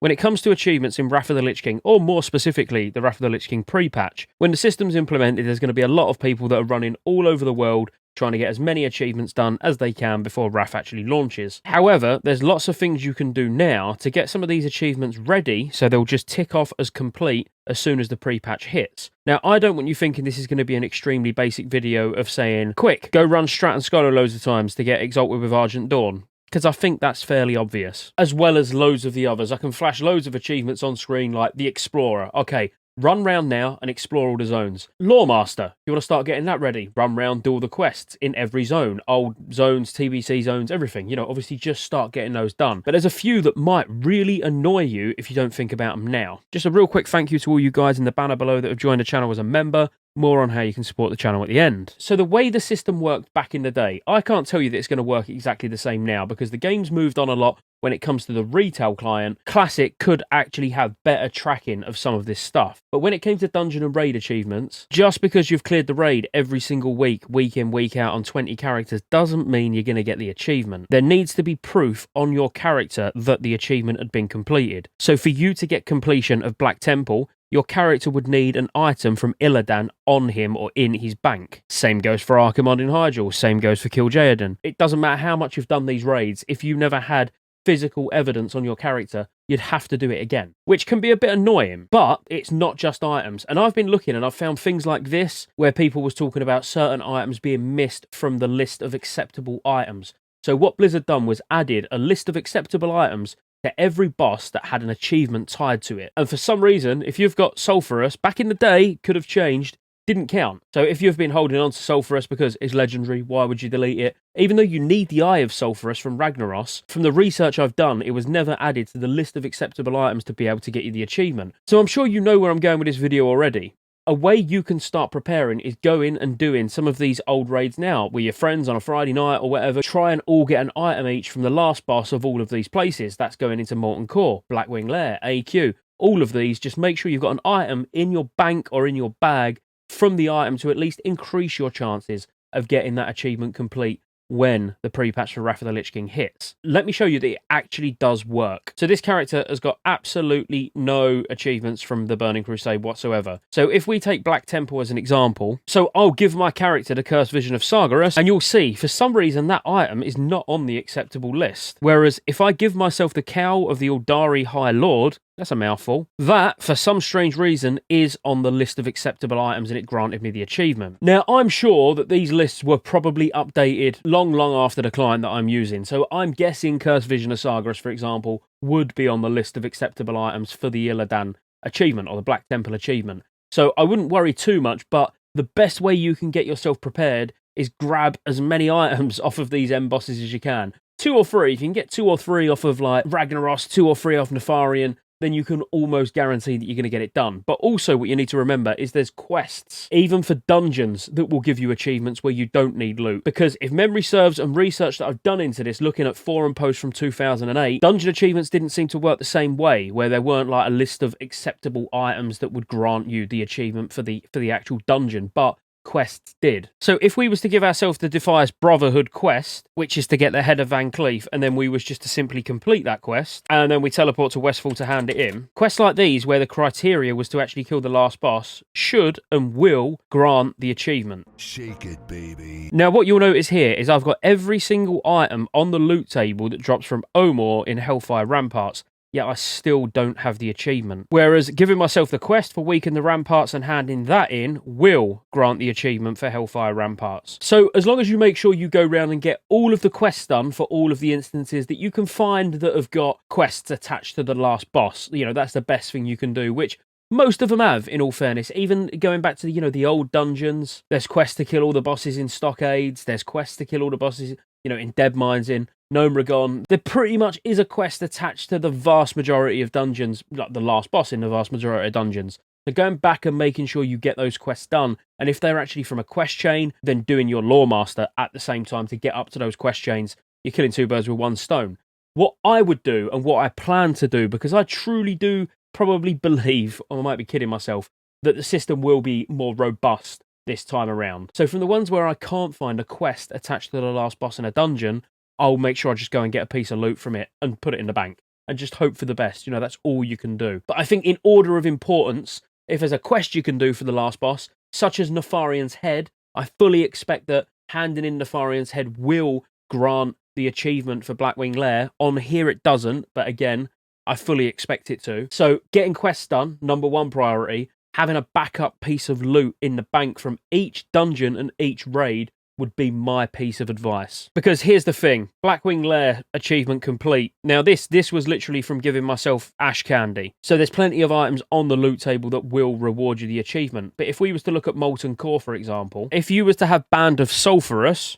When it comes to achievements in Wrath of the Lich King, or more specifically, the Wrath of the Lich King pre-patch, when the system's implemented, there's going to be a lot of people that are running all over the world trying to get as many achievements done as they can before Wrath actually launches. However, there's lots of things you can do now to get some of these achievements ready so they'll just tick off as complete as soon as the pre-patch hits. Now, I don't want you thinking this is going to be an extremely basic video of saying, quick, go run Strat and Scholar loads of times to get Exalted with Argent Dawn, because I think that's fairly obvious, as well as loads of the others. I can flash loads of achievements on screen like the Explorer. Okay, run round now and explore all the zones. Lawmaster, you want to start getting that ready. Run round, do all the quests in every zone. Old zones, TBC zones, everything. You know, obviously just start getting those done. But there's a few that might really annoy you if you don't think about them now. Just a real quick thank you to all you guys in the banner below that have joined the channel as a member. More on how you can support the channel at the end. So the way the system worked back in the day, I can't tell you that it's going to work exactly the same now because the game's moved on a lot when it comes to the retail client. Classic could actually have better tracking of some of this stuff. But when it came to dungeon and raid achievements, just because you've cleared the raid every single week in, week out on 20 characters doesn't mean you're going to get the achievement. There needs to be proof on your character that the achievement had been completed. So for you to get completion of Black Temple, your character would need an item from Illidan on him or in his bank. Same goes for Archimonde in Hyjal, same goes for Kil'jaeden. It doesn't matter how much you've done these raids, if you never had physical evidence on your character, you'd have to do it again, which can be a bit annoying, but it's not just items. And I've been looking and I've found things like this, where people was talking about certain items being missed from the list of acceptable items. So what Blizzard done was added a list of acceptable items to every boss that had an achievement tied to it. And for some reason, if you've got Sulphurous, back in the day, could have changed, didn't count. So if you've been holding on to Sulphurous because it's legendary, why would you delete it? Even though you need the Eye of Sulphurous from Ragnaros, from the research I've done, it was never added to the list of acceptable items to be able to get you the achievement. So I'm sure you know where I'm going with this video already. A way you can start preparing is going and doing some of these old raids now with your friends on a Friday night or whatever. Try and all get an item each from the last boss of all of these places. That's going into Molten Core, Blackwing Lair, AQ. All of these, just make sure you've got an item in your bank or in your bag from the item to at least increase your chances of getting that achievement complete when the pre-patch for Wrath of the Lich King hits. Let me show you that it actually does work. So this character has got absolutely no achievements from the Burning Crusade whatsoever. So if we take Black Temple as an example, so I'll give my character the Cursed Vision of Sargeras, and you'll see, for some reason, that item is not on the acceptable list. Whereas if I give myself the Cowl of the Uldari High Lord, that's a mouthful. That, for some strange reason, is on the list of acceptable items and it granted me the achievement. Now, I'm sure that these lists were probably updated long after the client that I'm using. So I'm guessing Cursed Vision of Sargeras, for example, would be on the list of acceptable items for the Illidan achievement or the Black Temple achievement. So I wouldn't worry too much, but the best way you can get yourself prepared is grab as many items off of these end bosses as you can. 2 or 3. If you can get 2 or 3 off of like Ragnaros, 2 or 3 off Nefarian, then you can almost guarantee that you're going to get it done. But also what you need to remember is there's quests, even for dungeons, that will give you achievements where you don't need loot. Because if memory serves, and research that I've done into this, looking at forum posts from 2008, dungeon achievements didn't seem to work the same way, where there weren't like a list of acceptable items that would grant you the achievement for the actual dungeon, but quests did. So if we was to give ourselves the Defias Brotherhood quest, which is to get the head of Van Cleef, and then we was just to simply complete that quest, and then we teleport to Westfall to hand it in, quests like these, where the criteria was to actually kill the last boss, should and will grant the achievement. Shake it, baby. Now what you'll notice here is I've got every single item on the loot table that drops from Omor in Hellfire Ramparts, yet I still don't have the achievement. Whereas giving myself the quest for Weaken the Ramparts and handing that in will grant the achievement for Hellfire Ramparts. So as long as you make sure you go around and get all of the quests done for all of the instances that you can find that have got quests attached to the last boss, you know, that's the best thing you can do, which most of them have, in all fairness. Even going back to, the old dungeons, there's quests to kill all the bosses in Stockades, there's quests to kill all the bosses, in Dead Mines, in Gnomeregan. There pretty much is a quest attached to the vast majority of dungeons, like the last boss in the vast majority of dungeons. So going back and making sure you get those quests done, and if they're actually from a quest chain, then doing your Lawmaster at the same time to get up to those quest chains, you're killing 2 birds with 1 stone. What I would do, and what I plan to do, because I truly do probably believe, or I might be kidding myself, that the system will be more robust this time around. So from the ones where I can't find a quest attached to the last boss in a dungeon, I'll make sure I just go and get a piece of loot from it and put it in the bank. and just hope for the best. You know, that's all you can do. But I think in order of importance, if there's a quest you can do for the last boss, such as Nefarian's Head, I fully expect that handing in Nefarian's Head will grant the achievement for Blackwing Lair. On here it doesn't, but again, I fully expect it to. So getting quests done, number one priority. Having a backup piece of loot in the bank from each dungeon and each raid would be my piece of advice. Because here's the thing, Blackwing Lair achievement complete. Now this was literally from giving myself ash candy. So there's plenty of items on the loot table that will reward you the achievement. But if we was to look at Molten Core, for example, if you was to have Band of Sulphurous,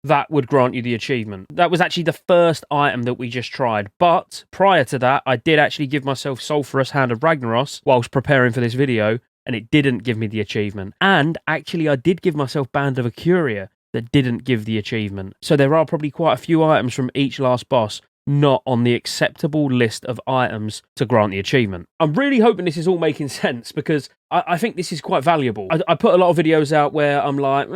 that would grant you the achievement. That was actually the first item that we just tried. But prior to that, I did actually give myself Sulphurous Hand of Ragnaros whilst preparing for this video, and it didn't give me the achievement. And actually, I did give myself Band of Acuria that didn't give the achievement. So there are probably quite a few items from each last boss not on the acceptable list of items to grant the achievement. I'm really hoping this is all making sense, because I think this is quite valuable. I put a lot of videos out where I'm like,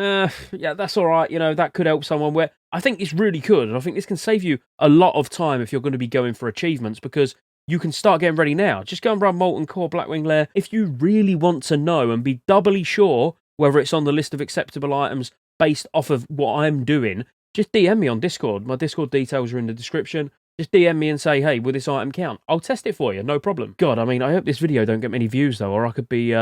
yeah, that's all right, you know, that could help someone, where I think this really could. And I think this can save you a lot of time if you're going to be going for achievements, because you can start getting ready now. Just go and run Molten Core Blackwing Lair. If you really want to know and be doubly sure whether it's on the list of acceptable items based off of what I'm doing, just DM me on Discord. My Discord details are in the description. Just DM me and say, hey, will this item count? I'll test it for you, no problem. God, I mean, I hope this video don't get many views though, or I could be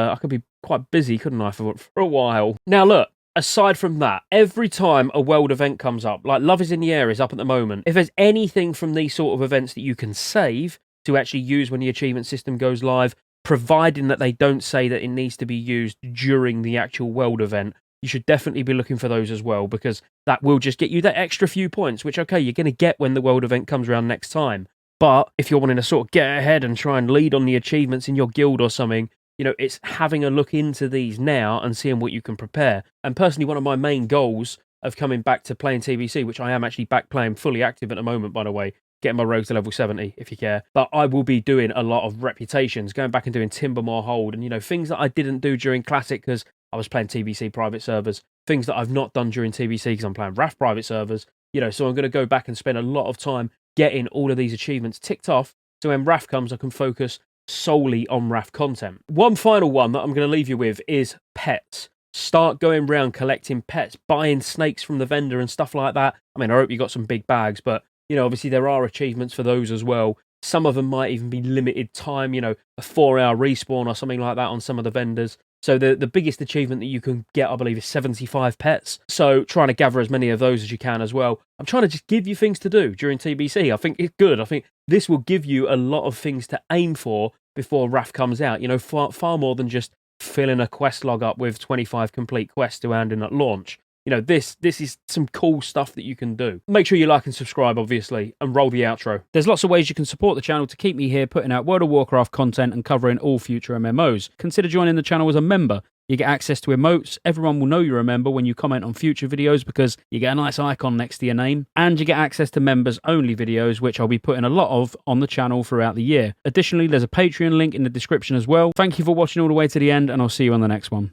quite busy, couldn't I, for a while. Now look, aside from that, every time a world event comes up, like Love is in the Air is up at the moment, if there's anything from these sort of events that you can save to actually use when the achievement system goes live, providing that they don't say that it needs to be used during the actual world event, you should definitely be looking for those as well, because that will just get you that extra few points, which, okay, you're going to get when the world event comes around next time. But if you're wanting to sort of get ahead and try and lead on the achievements in your guild or something, you know, it's having a look into these now and seeing what you can prepare. And personally, one of my main goals of coming back to playing TBC, which I am actually back playing fully active at the moment, by the way, getting my rogue to level 70, if you care. But I will be doing a lot of reputations, going back and doing Timbermore Hold, and, you know, things that I didn't do during Classic because I was playing TBC private servers, things that I've not done during TBC because I'm playing RAF private servers, you know, so I'm going to go back and spend a lot of time getting all of these achievements ticked off, so when RAF comes, I can focus solely on RAF content. One final one that I'm going to leave you with is pets. Start going around collecting pets, buying snakes from the vendor and stuff like that. I mean, I hope you got some big bags, but, you know, obviously there are achievements for those as well. Some of them might even be limited time, you know, a 4-hour respawn or something like that on some of the vendors. So the biggest achievement that you can get, I believe, is 75 pets. So trying to gather as many of those as you can as well. I'm trying to just give you things to do during TBC. I think it's good. I think this will give you a lot of things to aim for before RAF comes out. You know, far more than just filling a quest log up with 25 complete quests to hand in at launch. You know, this is some cool stuff that you can do. Make sure you like and subscribe, obviously, and roll the outro. There's lots of ways you can support the channel to keep me here putting out World of Warcraft content and covering all future MMOs. Consider joining the channel as a member. You get access to emotes. Everyone will know you're a member when you comment on future videos because you get a nice icon next to your name. And you get access to members-only videos, which I'll be putting a lot of on the channel throughout the year. Additionally, there's a Patreon link in the description as well. Thank you for watching all the way to the end, and I'll see you on the next one.